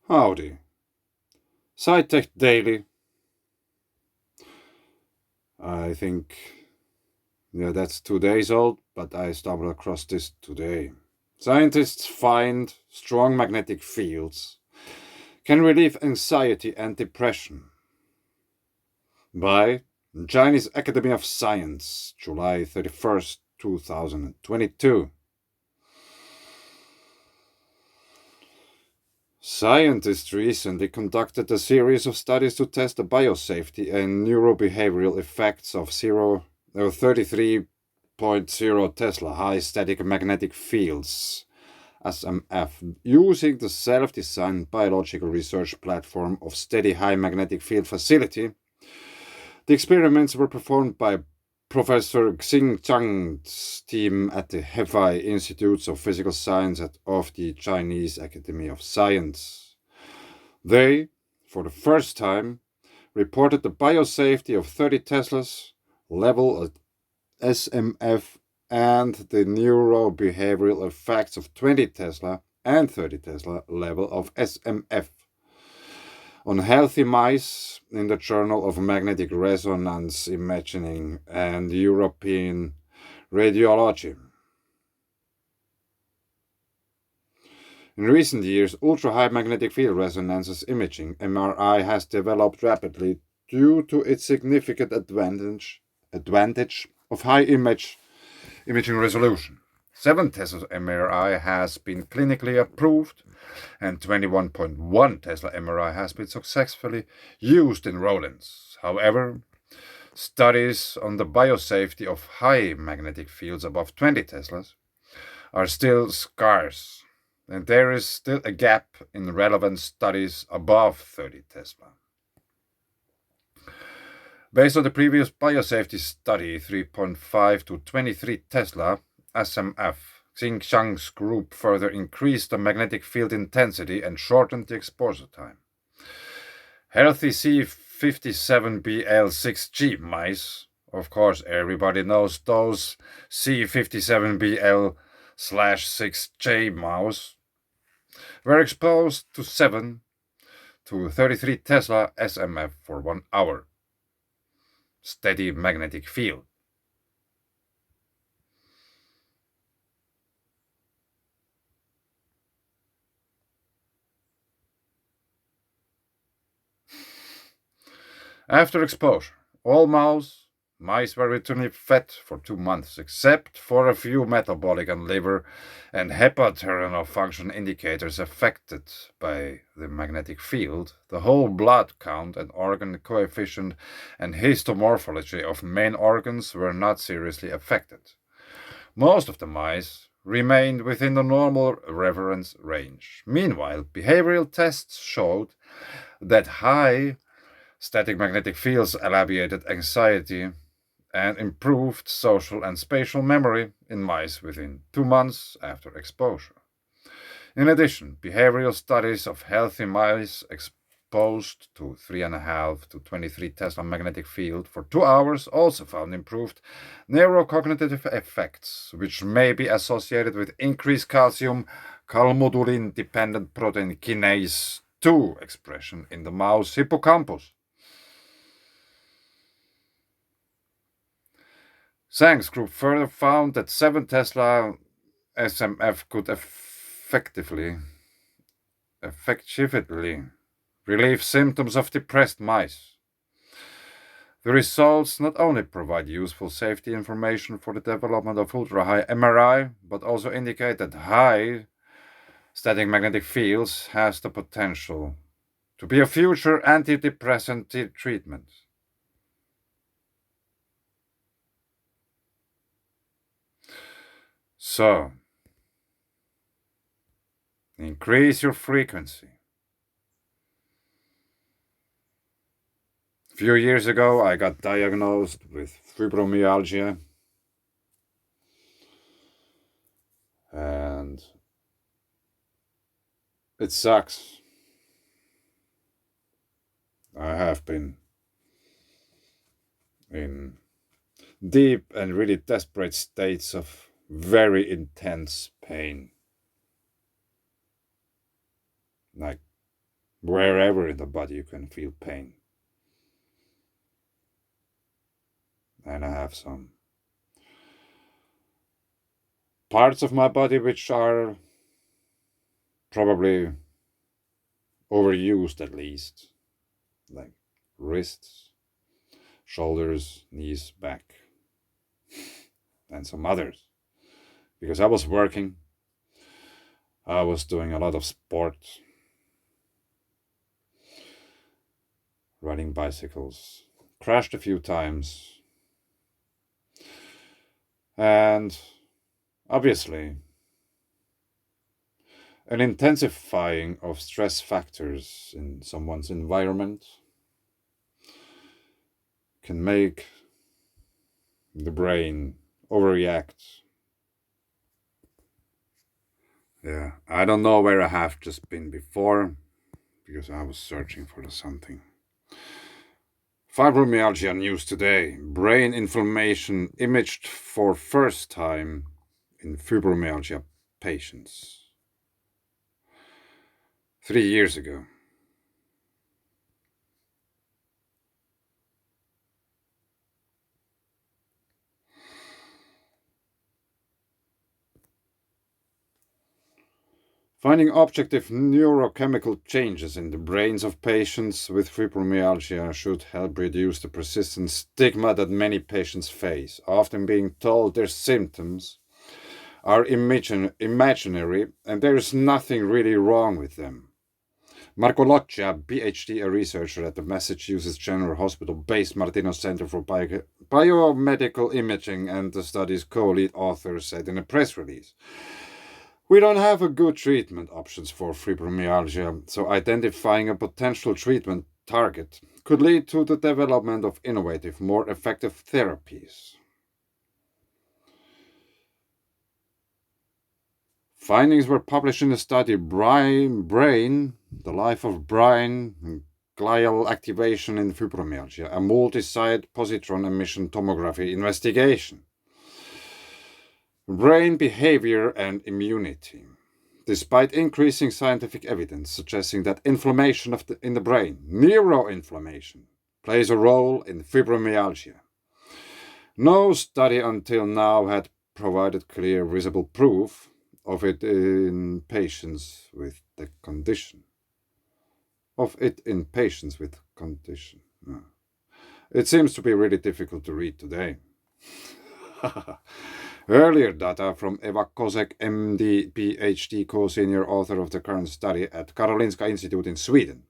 Howdy. SciTech Daily. I think, that's 2 days old, but I stumbled across this today. Scientists find strong magnetic fields can relieve anxiety and depression. By Chinese Academy of Science, July 31st, 2022. Scientists recently conducted a series of studies to test the biosafety and neurobehavioral effects of 33.0 Tesla high static magnetic fields (SMF) using the self-designed biological research platform of Steady High Magnetic Field Facility. The experiments were performed by Professor Xing Chang's team at the Hefei Institutes of Physical Science of the Chinese Academy of Science. They, for the first time, reported the biosafety of 30 Teslas level at SMF and the neurobehavioral effects of 20 Tesla and 30 Tesla level of SMF on healthy mice in the Journal of Magnetic Resonance Imaging and European Radiology. In recent years, ultra-high magnetic field resonance imaging (MRI) has developed rapidly due to its significant advantage of high imaging resolution. 7 Tesla MRI has been clinically approved, and 21.1 Tesla MRI has been successfully used in rodents. However, studies on the biosafety of high magnetic fields above 20 Teslas are still scarce, and there is still a gap in relevant studies above 30 Tesla. Based on the previous biosafety study, 3.5 to 23 Tesla SMF, Xingshang's group further increased the magnetic field intensity and shortened the exposure time. Healthy C57BL6G mice, of course everybody knows those C57BL/6J mouse, were exposed to 7 to 33 Tesla SMF for 1 hour. Steady magnetic field. After exposure, all mice were returned fed for 2 months, except for a few metabolic and liver and hepatorenal function indicators affected by the magnetic field. The whole blood count and organ coefficient and histomorphology of main organs were not seriously affected. Most of the mice remained within the normal reference range. Meanwhile, behavioral tests showed that high static magnetic fields alleviated anxiety and improved social and spatial memory in mice within 2 months after exposure. In addition, behavioral studies of healthy mice exposed to 3.5 to 23 Tesla magnetic field for 2 hours also found improved neurocognitive effects, which may be associated with increased calcium calmodulin-dependent protein kinase 2 expression in the mouse hippocampus. Zhang's group further found that 7 Tesla SMF could effectively relieve symptoms of depressed mice. The results not only provide useful safety information for the development of ultra-high MRI, but also indicate that high static magnetic fields has the potential to be a future antidepressant treatment. So, increase your frequency. A few years ago, I got diagnosed with fibromyalgia, and it sucks. I have been in deep and really desperate states of very intense pain. Like Wherever in the body you can feel pain. And I have some parts of my body which are probably overused at least, like wrists, shoulders, knees, back, and some others. Because I was working, I was doing a lot of sport, riding bicycles, crashed a few times, and obviously an intensifying of stress factors in someone's environment can make the brain overreact. Yeah, I don't know where I have just been before because I was searching for something. Fibromyalgia news today. Brain inflammation imaged for first time in fibromyalgia patients. 3 years ago. Finding objective neurochemical changes in the brains of patients with fibromyalgia should help reduce the persistent stigma that many patients face, often being told their symptoms are imaginary and there is nothing really wrong with them. Marco Loccia, PhD, a researcher at the Massachusetts General Hospital-based Martino Center for Biomedical Imaging and the study's co-lead author, said in a press release, "We don't have a good treatment options for fibromyalgia, so identifying a potential treatment target could lead to the development of innovative, more effective therapies." Findings were published in the study Brain, The Life of Brain, Glial Activation in Fibromyalgia, a multi-site positron emission tomography investigation. Brain behavior and immunity. Despite increasing scientific evidence suggesting that inflammation in the brain, neuroinflammation, plays a role in fibromyalgia, no study until now had provided clear visible proof of it in patients with the condition. It seems to be really difficult to read today. Earlier data from Eva Kosek, MD, PhD, co-senior author of the current study at Karolinska Institute in Sweden,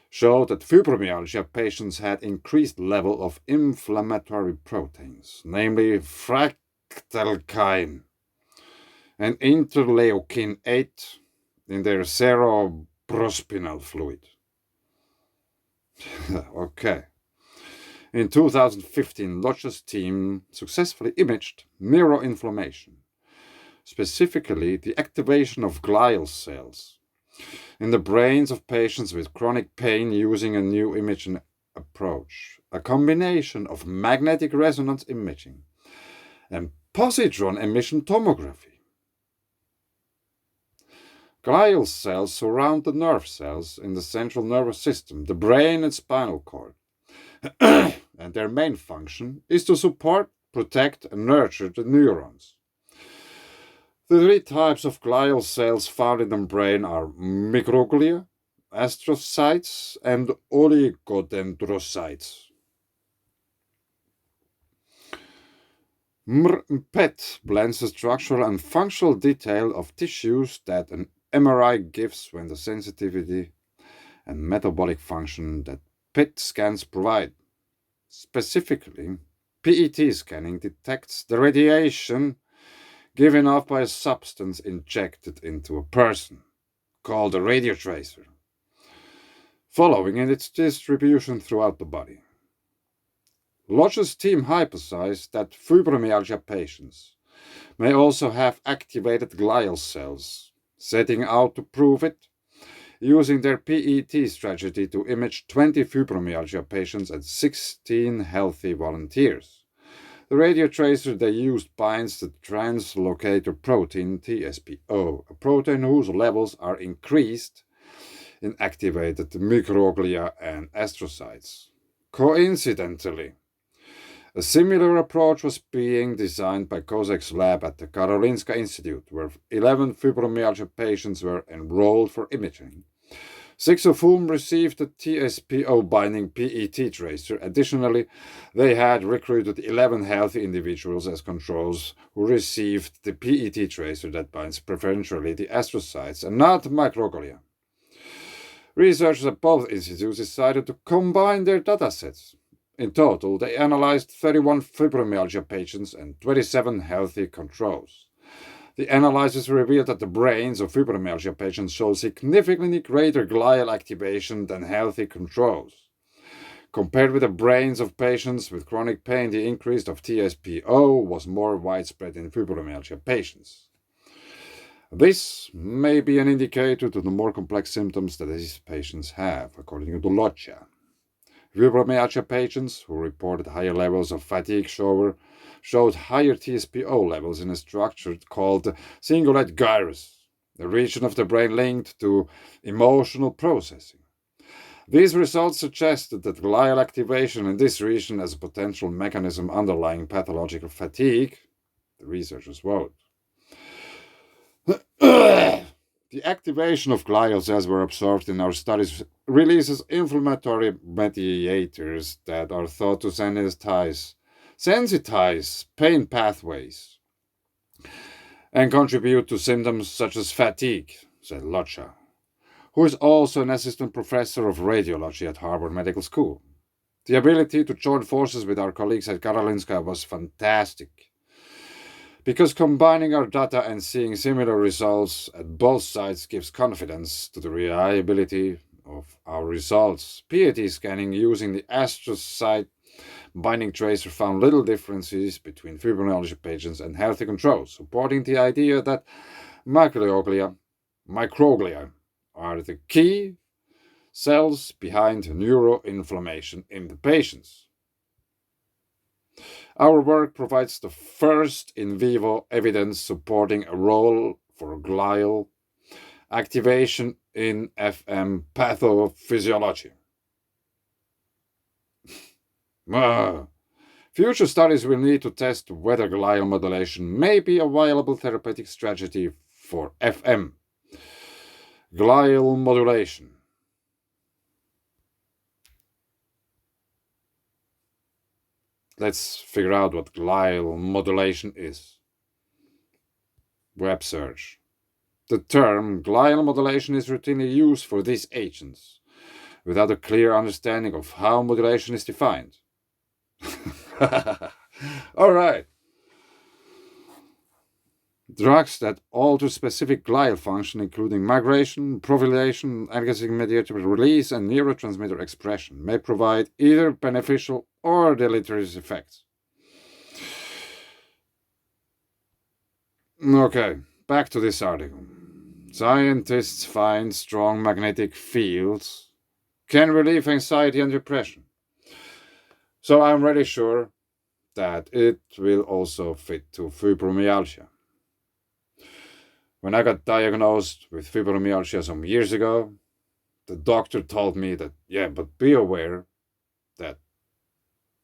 showed that fibromyalgia patients had increased level of inflammatory proteins, namely fractalkine and interleukin 8 in their cerebrospinal fluid. Okay. In 2015, Lodge's team successfully imaged neuroinflammation, specifically the activation of glial cells, in the brains of patients with chronic pain using a new imaging approach, a combination of magnetic resonance imaging and positron emission tomography. Glial cells surround the nerve cells in the central nervous system, the brain and spinal cord. And their main function is to support, protect, and nurture the neurons. The three types of glial cells found in the brain are microglia, astrocytes, and oligodendrocytes. PET blends the structural and functional detail of tissues that an MRI gives when the sensitivity and metabolic function that PET scans provide. Specifically, PET scanning detects the radiation given off by a substance injected into a person, called a radiotracer, following in its distribution throughout the body. Lodge's team hypothesized that fibromyalgia patients may also have activated glial cells, setting out to prove it using their PET strategy to image 20 fibromyalgia patients and 16 healthy volunteers. The radiotracer they used binds the translocator protein TSPO, a protein whose levels are increased inactivated microglia and astrocytes. Coincidentally, a similar approach was being designed by Kozak's lab at the Karolinska Institute, where 11 fibromyalgia patients were enrolled for imaging, 6 of whom received the TSPO binding PET tracer. Additionally, they had recruited 11 healthy individuals as controls who received the PET tracer that binds preferentially the astrocytes and not microglia. Researchers at both institutes decided to combine their datasets. In total, they analyzed 31 fibromyalgia patients and 27 healthy controls. The analysis revealed that the brains of fibromyalgia patients show significantly greater glial activation than healthy controls. Compared with the brains of patients with chronic pain, the increase of TSPO was more widespread in fibromyalgia patients. This may be an indicator to the more complex symptoms that these patients have, according to Loccia. Fibromyalgia patients who reported higher levels of fatigue showed higher TSPO levels in a structure called cingulate gyrus, a region of the brain linked to emotional processing. These results suggested that glial activation in this region as a potential mechanism underlying pathological fatigue, the researchers wrote. The activation of glial cells were observed in our studies releases inflammatory mediators that are thought to sensitize pain pathways and contribute to symptoms such as fatigue, said Loccia, who is also an assistant professor of radiology at Harvard Medical School. The ability to join forces with our colleagues at Karolinska was fantastic, because combining our data and seeing similar results at both sites gives confidence to the reliability of our results. PET scanning using the astrocyte binding tracer found little differences between fibromyalgia patients and healthy controls, supporting the idea that microglia are the key cells behind neuroinflammation in the patients. Our work provides the first in vivo evidence supporting a role for glial activation in FM pathophysiology. Future studies will need to test whether glial modulation may be a viable therapeutic strategy for FM. Glial modulation. Let's figure out what glial modulation is. Web search. The term glial modulation is routinely used for these agents, without a clear understanding of how modulation is defined. All right. Drugs that alter specific glial function, including migration, provylation, analgesic mediator release, and neurotransmitter expression, may provide either beneficial or deleterious effects. Okay, back to this article. Scientists find strong magnetic fields can relieve anxiety and depression. So I'm really sure that it will also fit to fibromyalgia. When I got diagnosed with fibromyalgia some years ago, the doctor told me that, yeah, but be aware that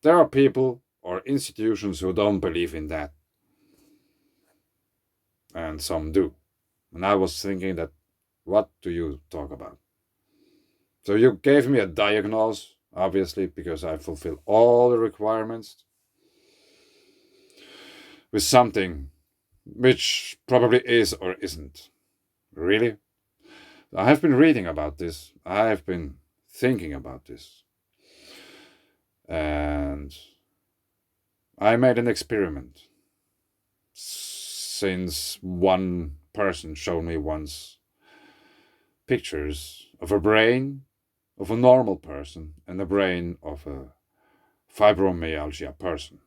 there are people or institutions who don't believe in that. And some do. And I was thinking that, what do you talk about? So you gave me a diagnosis, obviously, because I fulfill all the requirements, with something which probably is or isn't. Really? I have been reading about this. I have been thinking about this. And I made an experiment. Since one person showed me once pictures of a brain of a normal person and the brain of a fibromyalgia person.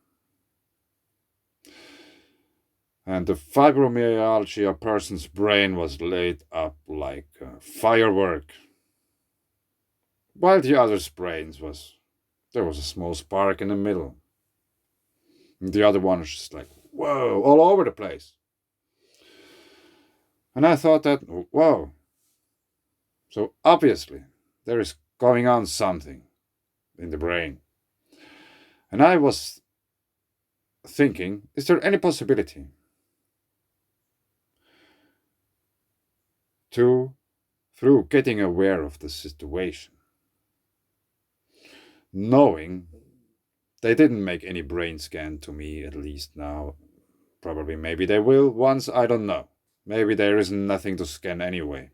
And the fibromyalgia person's brain was lit up like a firework, while the other's brains there was a small spark in the middle. And the other one was just like, whoa, all over the place. And I thought that, whoa, So obviously, there is going on something in the brain. And I was thinking, is there any possibility to, through getting aware of the situation, knowing they didn't make any brain scan to me, at least now, probably maybe they will once, I don't know. Maybe there is nothing to scan anyway.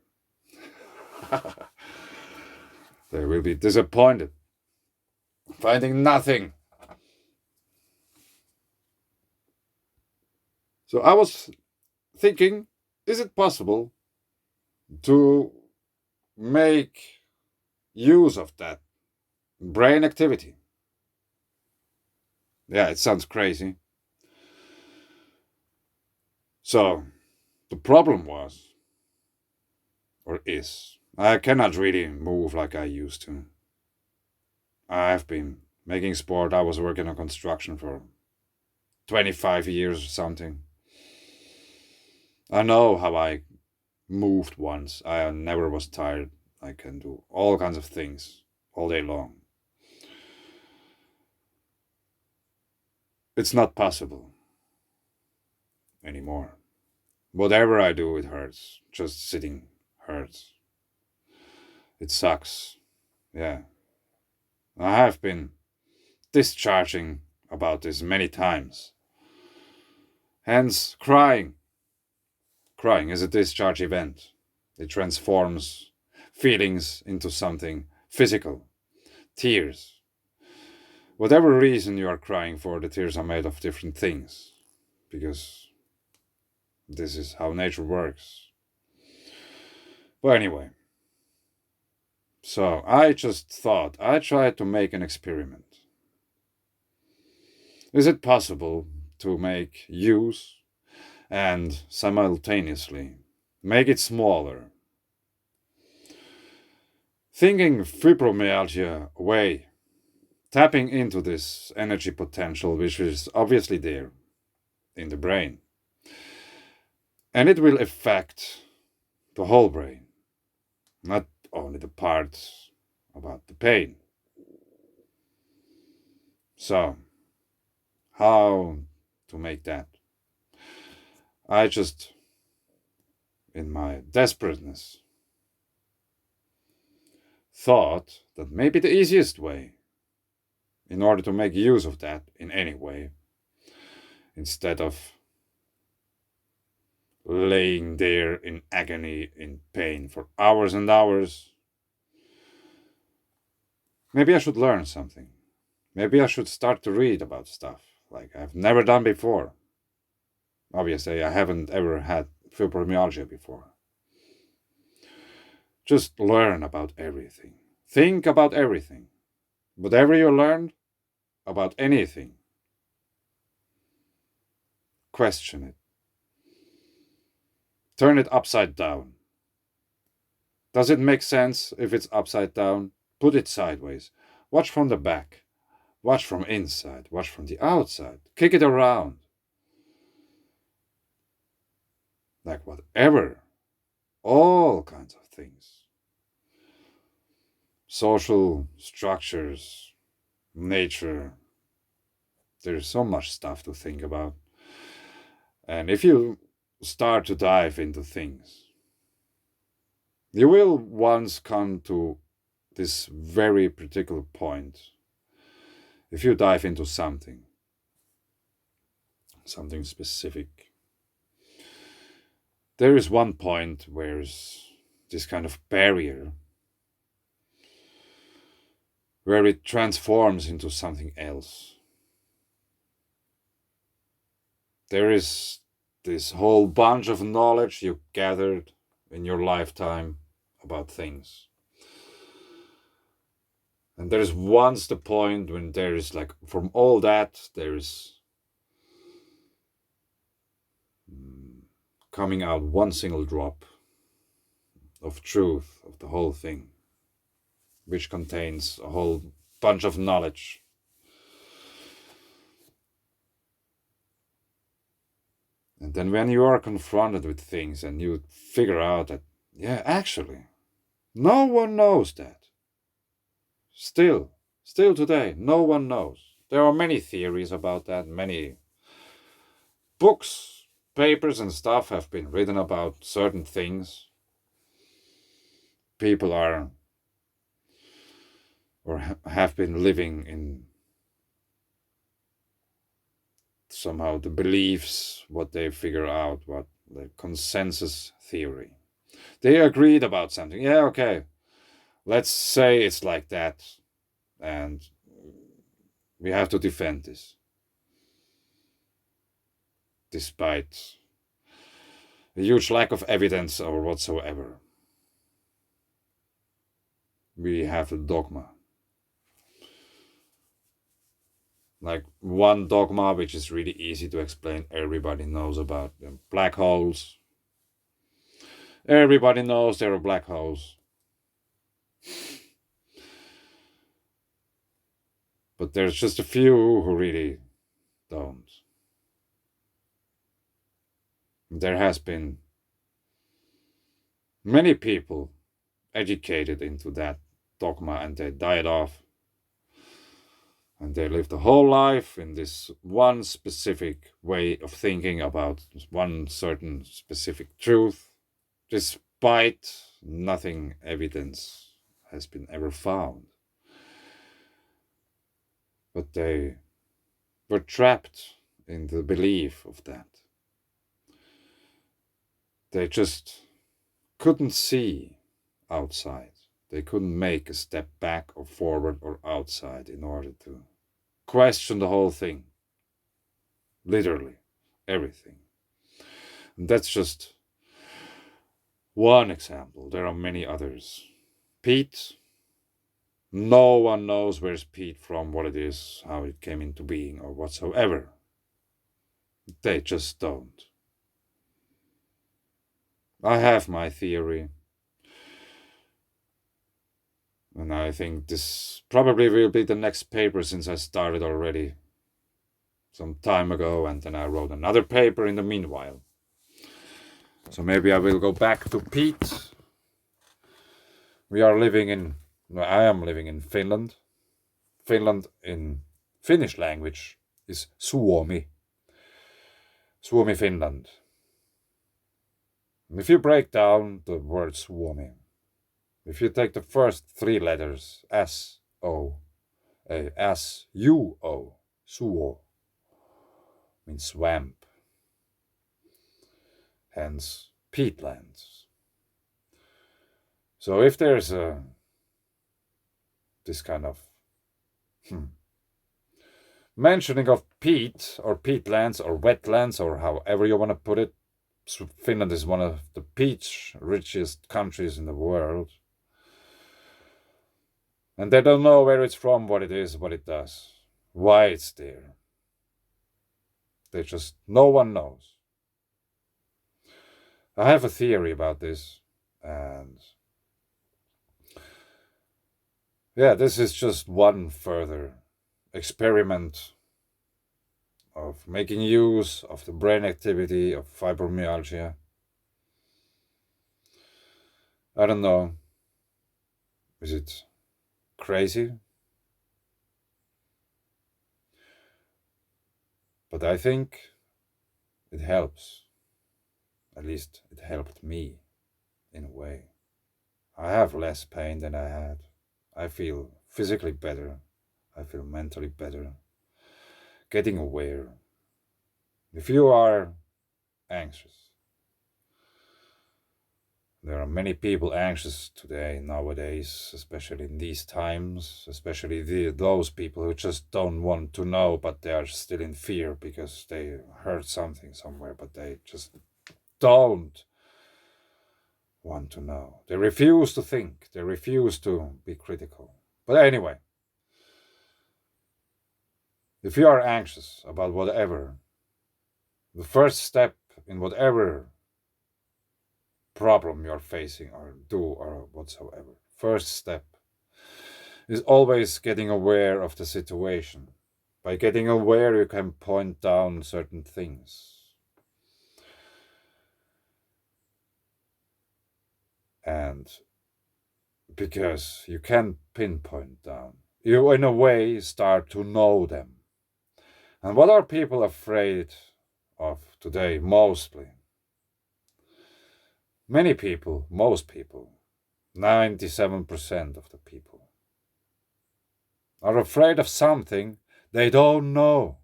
They will be disappointed, finding nothing. So I was thinking, is it possible to make use of that brain activity? Yeah, it sounds crazy. So the problem was, or is, I cannot really move like I used to. I've been making sport. I was working on construction for 25 years or something. I know how I moved once. I never was tired. I can do all kinds of things all day long. It's not possible anymore. Whatever I do, it hurts. Just sitting hurts. It sucks. Yeah. I have been discharging about this many times. Hence, crying. Crying is a discharge event. It transforms feelings into something physical. Tears. Whatever reason you are crying for, the tears are made of different things. Because this is how nature works. But anyway, so I just thought I tried to make an experiment. Is it possible to make use and simultaneously make it smaller? Thinking fibromyalgia away, tapping into this energy potential, which is obviously there in the brain. And it will affect the whole brain, not only the parts about the pain. So, how to make that? I just, in my desperateness, thought that maybe the easiest way, in order to make use of that in any way, instead of laying there in agony, in pain for hours and hours, maybe I should learn something. Maybe I should start to read about stuff like I've never done before. Obviously, I haven't ever had fibromyalgia before. Just learn about everything. Think about everything. Whatever you learn about anything, question it. Turn it upside down. Does it make sense if it's upside down? Put it sideways. Watch from the back. Watch from inside. Watch from the outside. Kick it around. Like whatever. All kinds of things. Social structures, nature. There's so much stuff to think about. And if you start to dive into things, you will once come to this very particular point. If you dive into something specific, there is one point where this kind of barrier, where it transforms into something else. There is this whole bunch of knowledge you gathered in your lifetime about things. And there is once the point when there is like, from all that, there is coming out one single drop of truth of the whole thing, which contains a whole bunch of knowledge. And then when you are confronted with things and you figure out that, yeah, actually, No one knows that. Still, still today, no one knows. There are many theories about that, many books, papers, and stuff have been written about certain things. People are or have been living in somehow the beliefs, what they figure out, what the consensus theory. They agreed about something. Yeah, okay. Let's say it's like that, and we have to defend this, despite a huge lack of evidence or whatsoever. We have a dogma. Like one dogma, which is really easy to explain, everybody knows about black holes. Everybody knows there are black holes. But there's just a few who really don't. There has been many people educated into that dogma and they died off. And they lived a whole life in this one specific way of thinking about one certain specific truth, despite nothing evidence has been ever found. But they were trapped in the belief of that. They just couldn't see outside. They couldn't make a step back or forward or outside in order to question the whole thing. Literally, everything. And that's just one example. There are many others. Peat. No one knows where's peat from, what it is, how it came into being, or whatsoever. They just don't. I have my theory. And I think this probably will be the next paper since I started already some time ago, and then I wrote another paper in the meanwhile. So maybe I will go back to peat. I am living in Finland. Finland in Finnish language is Suomi. Suomi, Finland. If you break down the word Suomi, if you take the first three letters, S-O, S-U-O, Suo, means swamp, hence peatlands. So if there's this kind of mentioning of peat or peatlands or wetlands or however you want to put it, Finland is one of the peat richest countries in the world. And they don't know where it's from, what it is, what it does, why it's there. No one knows. I have a theory about this, and yeah, this is just one further experiment of making use of the brain activity of fibromyalgia. I don't know. Is it crazy? But I think it helps. At least it helped me in a way. I have less pain than I had. I feel physically better. I feel mentally better. Getting aware. If you are anxious, there are many people anxious today, nowadays, especially in these times, especially those people who just don't want to know, but they are still in fear because they heard something somewhere, but they just don't want to know. They refuse to think. They refuse to be critical. But anyway, if you are anxious about whatever, the first step in whatever problem you're facing or do or whatsoever, first step is always getting aware of the situation. By getting aware, you can point down certain things. And because you can pinpoint down. You, in a way, start to know them. And what are people afraid of today, mostly? Many people, most people, 97% of the people, are afraid of something they don't know,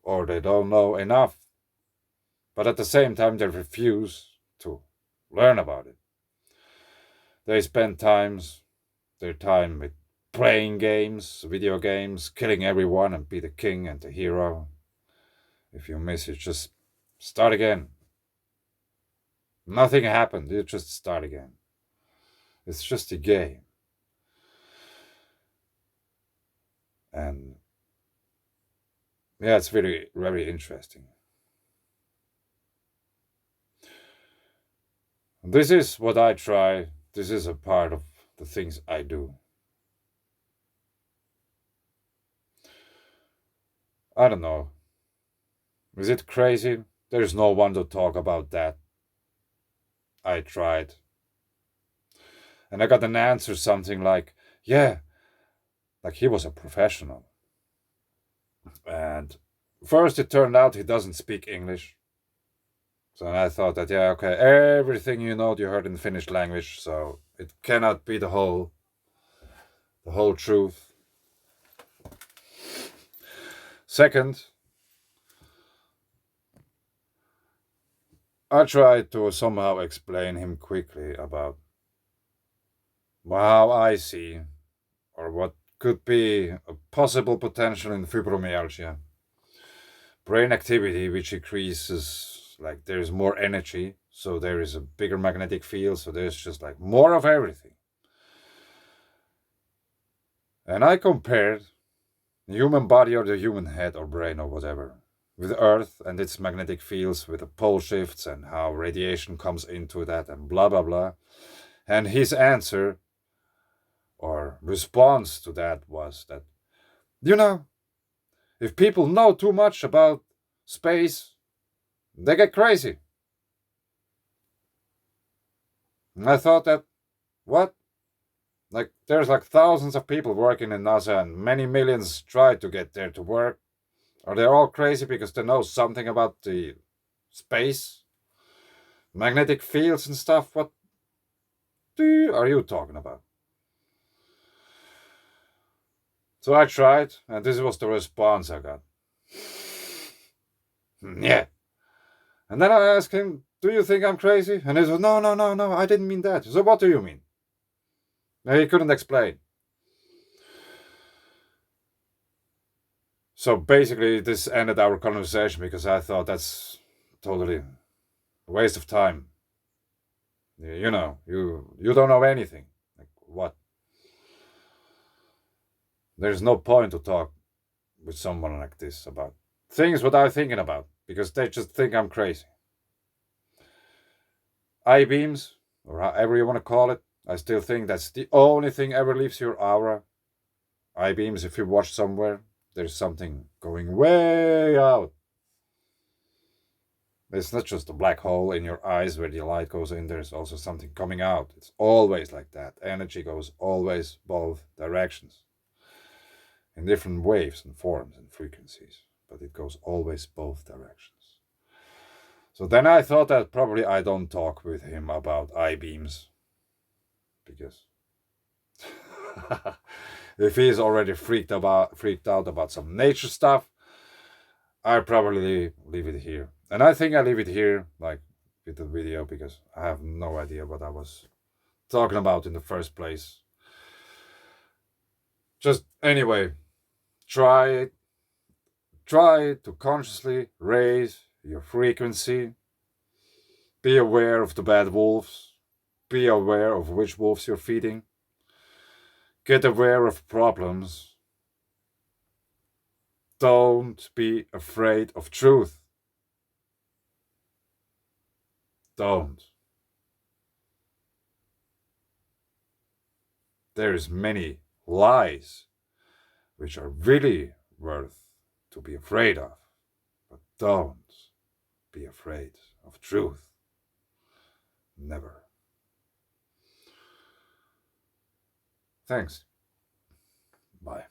or they don't know enough, but at the same time, they refuse to learn about it. They spend their time with playing games, video games, killing everyone and be the king and the hero. If you miss it, just start again. Nothing happened, you just start again. It's just a game. And yeah, it's very, very interesting. This is what I try. This is a part of the things I do. I don't know. Is it crazy? There's no one to talk about that. I tried. And I got an answer something like, yeah, like he was a professional. And first it turned out he doesn't speak English. So I thought that, yeah, okay, everything you know you heard in the Finnish language, so it cannot be the whole truth. Second, I tried to somehow explain him quickly about how I see or what could be a possible potential in fibromyalgia. Brain activity which increases, like there's more energy, so there is a bigger magnetic field, so there's just like more of everything. And I compared the human body or the human head or brain or whatever with Earth and its magnetic fields with the pole shifts and how radiation comes into that and blah blah blah. And his answer or response to that was that, you know, if people know too much about space, they get crazy. And I thought that, what? Like, there's like thousands of people working in NASA and many millions try to get there to work. Are they all crazy because they know something about the space, magnetic fields and stuff? What are you talking about? So I tried, and this was the response I got. Yeah. And then I asked him, do you think I'm crazy? And he said, no, no, no, no, I didn't mean that. So what do you mean? And he couldn't explain. So basically, this ended our conversation because I thought that's totally a waste of time. You know, you don't know anything. Like what? There's no point to talk with someone like this about things what I'm thinking about because they just think I'm crazy. I beams, or however you want to call it, I still think that's the only thing ever leaves your aura. I beams, if you watch somewhere, there's something going way out. It's not just a black hole in your eyes where the light goes in, there's also something coming out. It's always like that. Energy goes always both directions in different waves and forms and frequencies, but it goes always both directions. So then I thought that probably I don't talk with him about I-beams because if he's already freaked out about some nature stuff, I probably leave it here. And I think I leave it here, like with the video, because I have no idea what I was talking about in the first place. Just anyway, try to consciously raise your frequency. Be aware of the bad wolves. Be aware of which wolves you're feeding. Get aware of problems. Don't be afraid of truth. Don't. There's many lies which are really worth to be afraid of. But don't be afraid of truth. Never. Thanks. Bye.